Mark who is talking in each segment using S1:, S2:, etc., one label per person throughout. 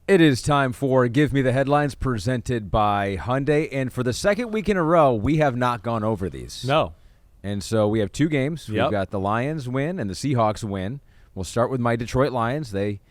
S1: It is time for Give Me the Headlines presented by Hyundai. And for the second week in a row, we have not gone over these.
S2: No.
S1: And so we have two games.
S2: Yep.
S1: We've got the Lions win and the Seahawks win. We'll start with my Detroit Lions. They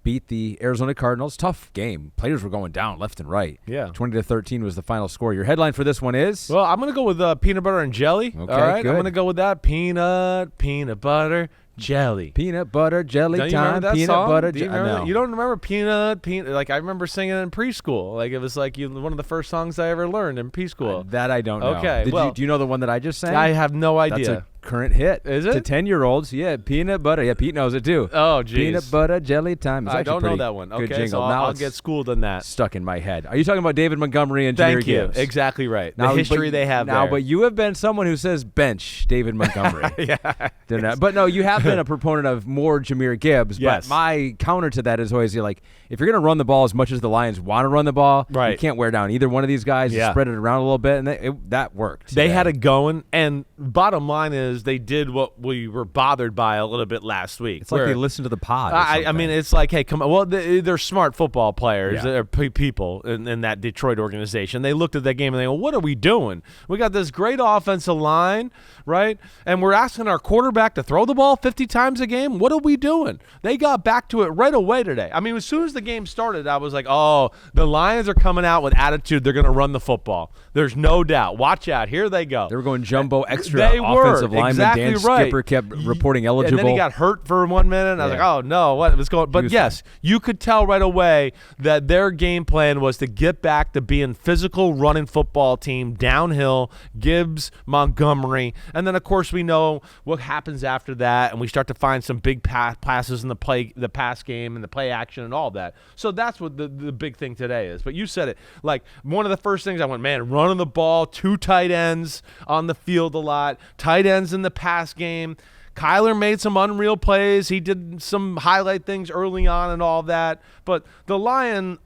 S1: beat the Arizona Cardinals. Tough game. Players were going down left and right.
S2: Yeah.
S1: 20-13 was the final score. Your headline for this one is?
S2: Well, I'm going to go with peanut butter and jelly.
S1: Okay,
S2: all right,
S1: good.
S2: I'm going to go with that. Peanut butter, jelly.
S1: Peanut butter jelly
S2: Don't you
S1: time.
S2: remember that
S1: Peanut
S2: song?
S1: butter
S2: Do you,
S1: jelly.
S2: remember
S1: No.
S2: that? You don't remember peanut? Like I remember singing it in preschool. Like it was like one of the first songs I ever learned in preschool.
S1: That I don't know.
S2: Okay,
S1: Do you know the one that I just sang?
S2: I have no idea.
S1: That's a current hit.
S2: Is it?
S1: To 10-year-olds. Yeah, peanut butter. Yeah, Pete knows it too.
S2: Oh, geez.
S1: Peanut butter jelly time. It's
S2: I
S1: actually
S2: don't know
S1: pretty
S2: that one.
S1: Good
S2: Okay,
S1: jingle.
S2: so
S1: Now
S2: I'll
S1: it's
S2: get schooled on that.
S1: stuck in my head. Are you talking about David Montgomery and Jahmyr
S2: Thank you.
S1: Gibbs?
S2: Exactly right.
S1: Now,
S2: The history
S1: but,
S2: they have
S1: now,
S2: there.
S1: but you have been someone who says bench David Montgomery.
S2: Yeah.
S1: But no, you have been a proponent of more Jahmyr Gibbs.
S2: Yes.
S1: But my counter to that is always like, if you're going to run the ball as much as the Lions want to run the ball,
S2: Right.
S1: you can't wear down either one of these guys. You
S2: Yeah.
S1: spread it around a little bit, and that worked.
S2: They
S1: today.
S2: had it going, and bottom line is they did what we were bothered by a little bit last week.
S1: It's like they listened to the pod. Or
S2: I
S1: something.
S2: mean, it's like, hey, come on. Well, they're smart football players.
S1: Yeah.
S2: They're people in that Detroit organization. They looked at that game and they go, what are we doing? We got this great offensive line, right? And we're asking our quarterback to throw the ball 50 times a game. What are we doing? They got back to it right away today. I mean, as soon as the game started, I was like, oh, the Lions are coming out with attitude. They're going to run the football. There's no doubt. Watch out. Here they go.
S1: They were going jumbo extra
S2: They were.
S1: offensive lineman.
S2: Exactly
S1: Dan
S2: right.
S1: Skipper kept reporting eligible.
S2: And then he got hurt for 1 minute. And I was
S1: Yeah.
S2: like, oh, no, what was going on? But yes, you could tell right away that their game plan was to get back to being physical running football team, downhill, Gibbs, Montgomery. And then, of course, we know what happens after that, and we start to find some big passes in the pass game and the play action and all that. So that's what the big thing today is. But you said it. Like, one of the first things I went, man, running the ball, 2 tight ends on the field a lot, tight ends in the pass game. Kyler made some unreal plays. He did some highlight things early on and all that. But the Lions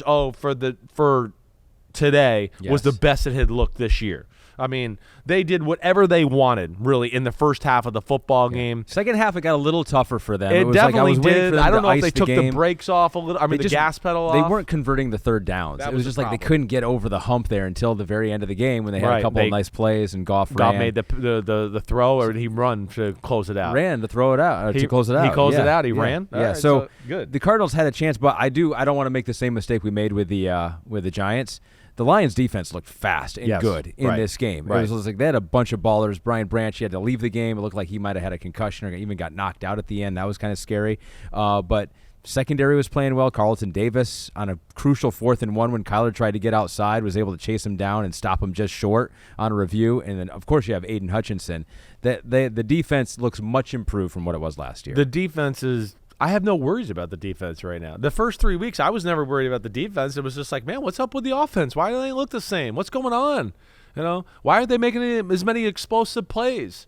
S2: for today was the best it had looked this year. I mean, they did whatever they wanted, really, in the first half of the football game.
S1: Second half, it got a little tougher for them.
S2: It
S1: was
S2: definitely
S1: like I was waiting
S2: did.
S1: for them
S2: I don't
S1: to
S2: know if
S1: ice
S2: they took
S1: game.
S2: the brakes off a little. I mean, the gas pedal off.
S1: They weren't converting the third downs.
S2: That
S1: It was
S2: was
S1: just
S2: the
S1: like they
S2: problem.
S1: couldn't get over the hump there until the very end of the game when they had a couple of nice plays and Goff
S2: made the throw, or did he run to close it out?
S1: ran to throw it out to close it out.
S2: He closed
S1: Yeah.
S2: it out. He
S1: Yeah.
S2: ran.
S1: Yeah.
S2: All right,
S1: So
S2: good.
S1: the Cardinals had a chance, but I don't want to make the same mistake we made with the Giants. The Lions' defense looked fast and good in this game.
S2: Right.
S1: It was like they had a bunch of ballers. Brian Branch, he had to leave the game. It looked like he might have had a concussion or even got knocked out at the end. That was kind of scary. But secondary was playing well. Carlton Davis on a crucial 4th and 1 when Kyler tried to get outside was able to chase him down and stop him just short on a review. And then, of course, you have Aiden Hutchinson. The defense looks much improved from what it was last year.
S2: The defense is – I have no worries about the defense right now. The first 3 weeks, I was never worried about the defense. It was just like, man, what's up with the offense? Why do they look the same? What's going on? You know, why aren't they making as many explosive plays?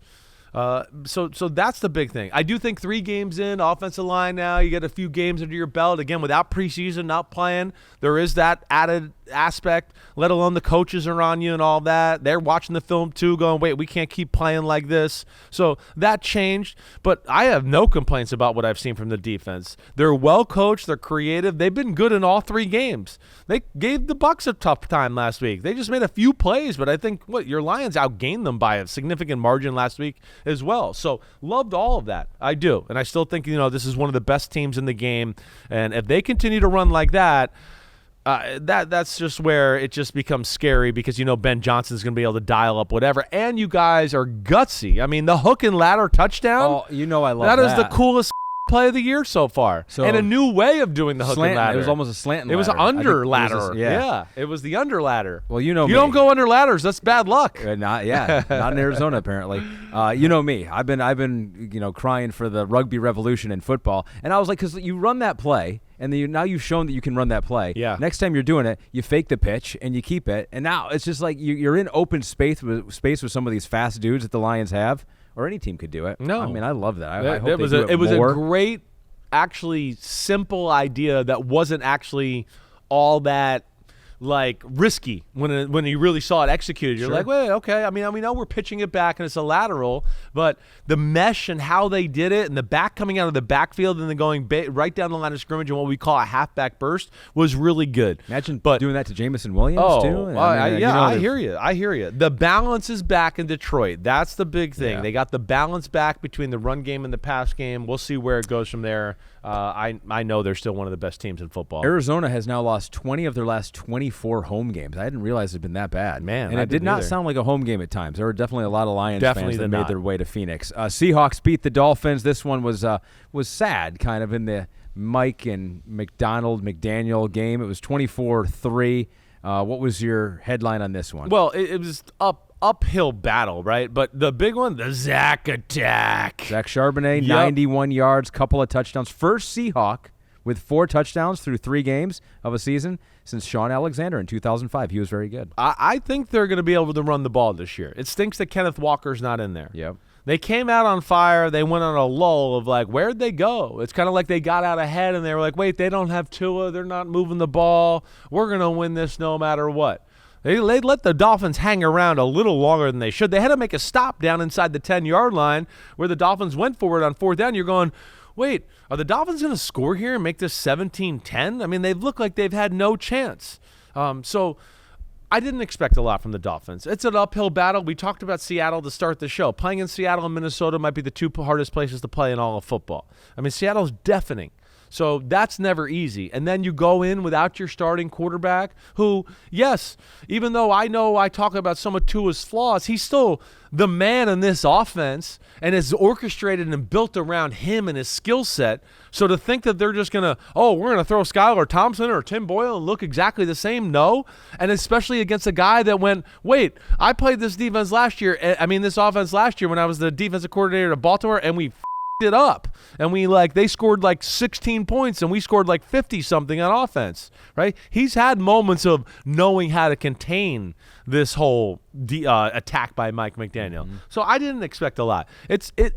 S2: So that's the big thing. I do think 3 games in, offensive line now, you get a few games under your belt. Again, without preseason, not playing, there is that added aspect, let alone the coaches are on you and all that. They're watching the film too, going, wait, we can't keep playing like this. So that changed, but I have no complaints about what I've seen from the defense. They're well coached, they're creative, they've been good in all 3 games. They gave the Bucs a tough time last week. They just made a few plays, but I think your Lions outgained them by a significant margin last week as well. So loved all of that. I do. And I still think, this is one of the best teams in the game. And if they continue to run like that, that's just where it just becomes scary because Ben Johnson's going to be able to dial up whatever. And you guys are gutsy. I mean, the hook and ladder touchdown.
S1: Oh, I love that.
S2: That is the coolest play of the year so far.
S1: So,
S2: and a new way of doing the hook and ladder.
S1: It was almost a slant ladder.
S2: It was an under ladder.
S1: Yeah.
S2: It was the under ladder.
S1: Well,
S2: you don't go under ladders. That's bad luck.
S1: Not in Arizona apparently. You know me. I've been crying for the rugby revolution in football, and I was like, because you run that play. And then now you've shown that you can run that play.
S2: Yeah.
S1: Next time you're doing it, you fake the pitch and you keep it. And now it's just like you're in open space with some of these fast dudes that the Lions have, or any team could do it.
S2: No,
S1: I mean I love that. I hope
S2: it was
S1: they do it
S2: was
S1: more.
S2: a great, actually simple idea that wasn't actually all that like risky when you really saw it executed. You're
S1: Sure.
S2: like, wait, okay. I mean, we know we're pitching it back and it's a lateral, but the mesh and how they did it and the back coming out of the backfield and then going right down the line of scrimmage and what we call a halfback burst was really good.
S1: Imagine
S2: But
S1: doing that to Jamison Williams too.
S2: I hear you. I hear you. The balance is back in Detroit. That's the big thing.
S1: Yeah.
S2: They got the balance back between the run game and the pass game. We'll see where it goes from there. I know they're still one of the best teams in football.
S1: Arizona has now lost 20 of their last 24 home games. I didn't realize it'd been that bad.
S2: Man,
S1: and
S2: I
S1: it did
S2: didn't
S1: not
S2: either.
S1: sound like a home game at times. There were definitely a lot of Lions
S2: Definitely
S1: fans that
S2: did
S1: made
S2: not.
S1: their way to Phoenix. Seahawks beat the Dolphins. This one was sad, kind of in the Mike and McDaniel game. It was 24-3. What was your headline on this one?
S2: Well, it was uphill battle, right? But the big one, the Zach attack.
S1: Zach Charbonnet,
S2: Yep.
S1: 91 yards, couple of touchdowns. First Seahawk with 4 touchdowns through 3 games of a season since Sean Alexander in 2005. He was very good.
S2: I think they're going to be able to run the ball this year. It stinks that Kenneth Walker's not in there.
S1: Yep.
S2: They came out on fire. They went on a lull of like, where'd they go? It's kind of like they got out ahead and they were like, wait, they don't have Tua. They're not moving the ball. We're going to win this no matter what. They let the Dolphins hang around a little longer than they should. They had to make a stop down inside the 10-yard line where the Dolphins went for it on 4th down. You're going, wait, are the Dolphins going to score here and make this 17-10? I mean, they look like they've had no chance. So I didn't expect a lot from the Dolphins. It's an uphill battle. We talked about Seattle to start the show. Playing in Seattle and Minnesota might be the 2 hardest places to play in all of football. I mean, Seattle's deafening. So that's never easy. And then you go in without your starting quarterback who, yes, even though I know I talk about some of Tua's flaws, he's still the man in this offense and is orchestrated and built around him and his skill set. So to think that they're just going to, we're going to throw Skylar Thompson or Tim Boyle and look exactly the same, no. And especially against a guy that went, wait, I played this defense last year. This offense last year when I was the defensive coordinator at Baltimore, and we it up, and they scored like 16 points and we scored like 50 something on offense, right? He's had moments of knowing how to contain this whole attack by Mike McDaniel.
S1: Mm-hmm.
S2: So I didn't expect a lot.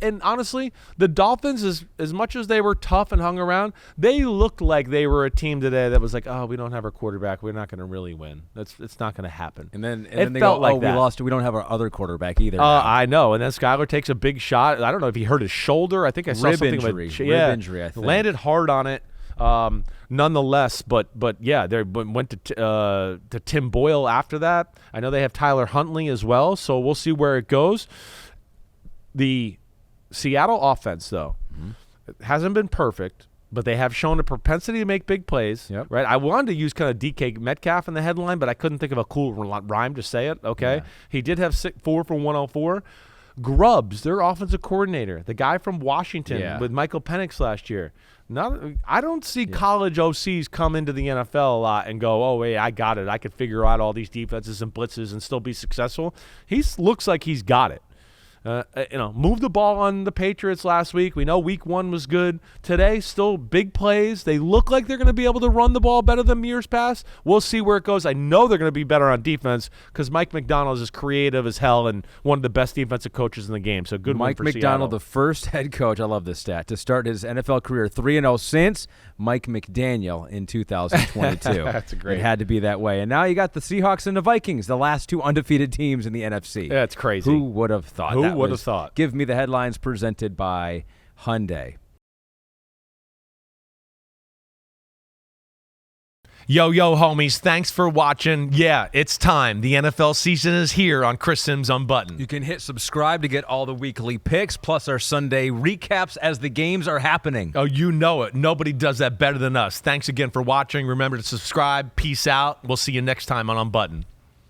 S2: And honestly, the Dolphins, as much as they were tough and hung around, they looked like they were a team today that was like, we don't have our quarterback, we're not going to really win. It's not going to happen.
S1: And then
S2: It
S1: they
S2: felt
S1: go,
S2: like
S1: we
S2: that.
S1: lost. We don't have our other quarterback either.
S2: I know. And then Skylar takes a big shot. I don't know if he hurt his shoulder. I think I saw
S1: Rib
S2: something
S1: injury.
S2: about
S1: Rib injury, I think.
S2: landed hard on it. Nonetheless, but yeah, they went to Tim Boyle after that. I know they have Tyler Huntley as well, so we'll see where it goes. The Seattle offense, though, hasn't been perfect, but they have shown a propensity to make big plays.
S1: Yep.
S2: Right? I wanted to use kind of DK Metcalf in the headline, but I couldn't think of a cool rhyme to say it. Okay,
S1: Yeah.
S2: He did have 4 for 104. Grubbs, their offensive coordinator, the guy from Washington with Michael Penix last year. I don't see college OCs come into the NFL a lot and go, oh, wait, I got it. I could figure out all these defenses and blitzes and still be successful. He looks like he's got it. Moved the ball on the Patriots last week. We know week 1 was good. Today, still big plays. They look like they're going to be able to run the ball better than years past. We'll see where it goes. I know they're going to be better on defense because Mike McDonald is creative as hell and one of the best defensive coaches in the game. So good
S1: Mike
S2: one for
S1: McDonald,
S2: Seattle.
S1: the first head coach, I love this stat, to start his NFL career 3-0 since Mike McDaniel in 2022.
S2: That's great.
S1: It had to be that way. And now you got the Seahawks and the Vikings, the last 2 undefeated teams in the NFC.
S2: Yeah, it's crazy.
S1: Who would have thought?
S2: Who would have thought?
S1: Give me the headlines presented by Hyundai.
S2: Yo, homies, thanks for watching. Yeah, it's time. The NFL season is here on Chris Simms Unbuttoned.
S1: You can hit subscribe to get all the weekly picks, plus our Sunday recaps as the games are happening.
S2: Oh, you know it. Nobody does that better than us. Thanks again for watching. Remember to subscribe. Peace out. We'll see you next time on Unbuttoned.